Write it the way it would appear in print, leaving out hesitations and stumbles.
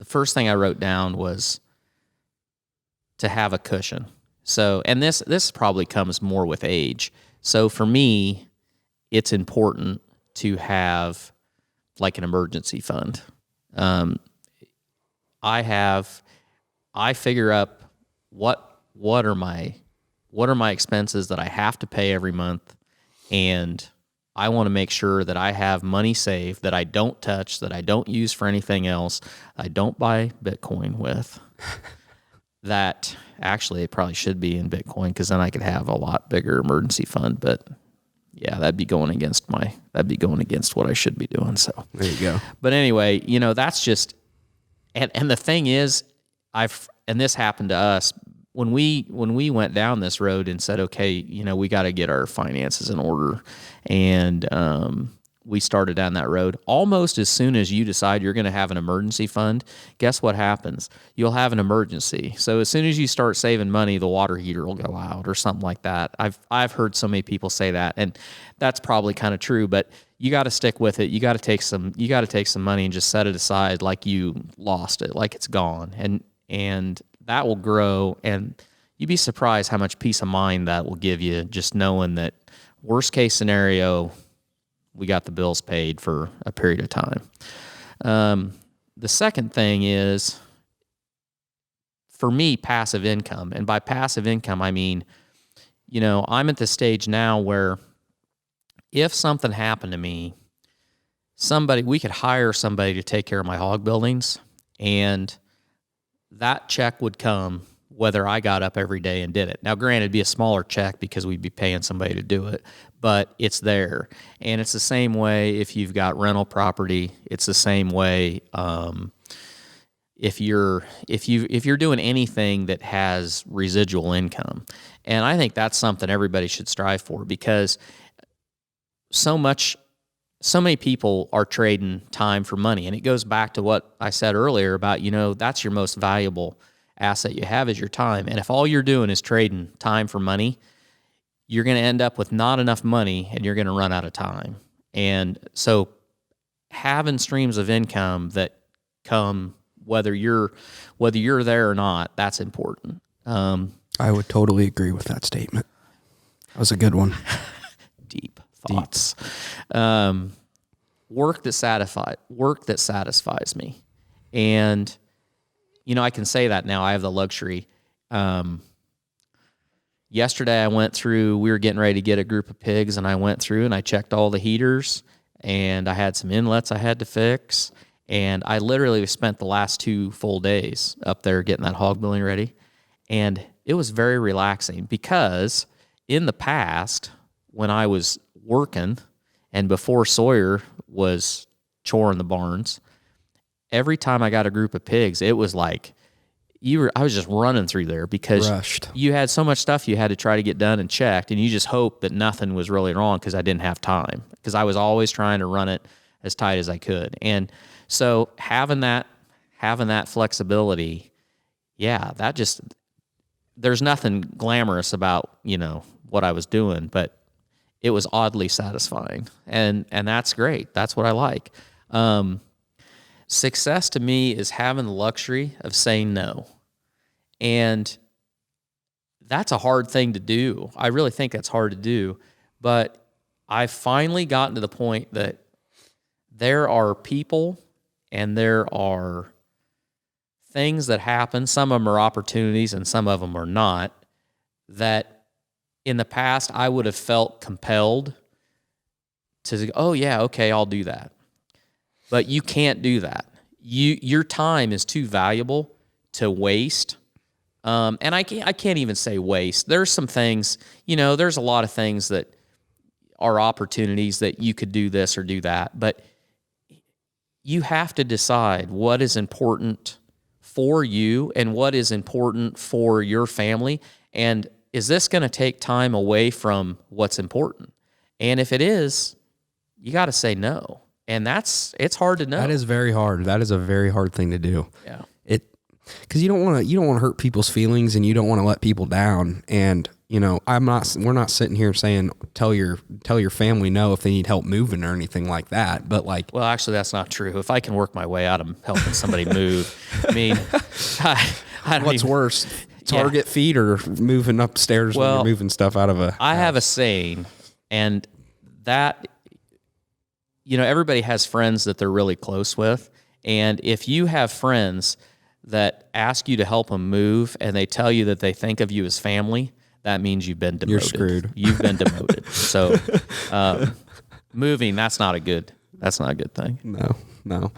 first thing I wrote down was to have a cushion. So, and this probably comes more with age. So for me, it's important to have like an emergency fund. I figure up what are my expenses that I have to pay every month, and I want to make sure that I have money saved that I don't touch, that I don't use for anything else, I don't buy Bitcoin with. That actually it probably should be in Bitcoin, because then I could have a lot bigger emergency fund. But yeah, that'd be going against what I should be doing. So there you go. But anyway, that's just, and the thing is, and this happened to us when we went down this road and said, okay, we got to get our finances in order, and we started down that road. Almost as soon as you decide you're going to have an emergency fund, guess what happens? You'll have an emergency. So as soon as you start saving money, the water heater will go out or something like that. I've heard so many people say that, and that's probably kind of true, but you got to stick with it. You got to take some money and just set it aside like you lost it, like it's gone. And that will grow, and you'd be surprised how much peace of mind that will give you, just knowing that worst case scenario, we got the bills paid for a period of time. The second thing is, for me, passive income. And by passive income, I mean, I'm at the stage now where if something happened to me, we could hire somebody to take care of my hog buildings, and that check would come whether I got up every day and did it. Now, granted, it'd be a smaller check because we'd be paying somebody to do it, but it's there. And it's the same way if you've got rental property. It's the same way if you're doing anything that has residual income. And I think that's something everybody should strive for, because so many people are trading time for money. And it goes back to what I said earlier about, that's your most valuable asset you have, is your time. And if all you're doing is trading time for money, you're going to end up with not enough money, and you're going to run out of time. And so having streams of income that come whether you're there or not, that's important. I would totally agree with that statement. That was a good one. Deep thoughts. Work that satisfies me. And I can say that now. I have the luxury. Yesterday we were getting ready to get a group of pigs, and I went through and I checked all the heaters, and I had some inlets I had to fix. And I literally spent the last 2 full days up there getting that hog building ready. And it was very relaxing, because in the past, when I was working and before Sawyer was choring the barns, every time I got a group of pigs, it was like I was just running through there, because rushed. You had so much stuff you had to try to get done and checked, and you just hoped that nothing was really wrong, because I didn't have time, because I was always trying to run it as tight as I could. And so having that flexibility, yeah, there's nothing glamorous about, what I was doing, but it was oddly satisfying. And that's great. That's what I like. Success to me is having the luxury of saying no. And that's a hard thing to do. I really think that's hard to do. But I've finally gotten to the point that there are people and there are things that happen. Some of them are opportunities and some of them are not, that in the past I would have felt compelled to, oh yeah, okay, I'll do that. But you can't do that. Your time is too valuable to waste. And I can't even say waste. There's some things, there's a lot of things that are opportunities that you could do this or do that. But you have to decide what is important for you and what is important for your family. And is this going to take time away from what's important? And if it is, you got to say no. And it's hard to know. That is very hard. That is a very hard thing to do. Yeah. Because you don't want to hurt people's feelings, and you don't want to let people down. And we're not sitting here saying tell your family no if they need help moving or anything like that. But like, well, actually, that's not true. If I can work my way out of helping somebody move, I mean, I don't what's even, worse, Target feet or moving upstairs when you're moving stuff out of a I house? have a saying, and that, everybody has friends that they're really close with. And if you have friends that ask you to help them move and they tell you that they think of you as family, that means you've been demoted. You're screwed. You've been demoted. So moving, that's not a good thing. No.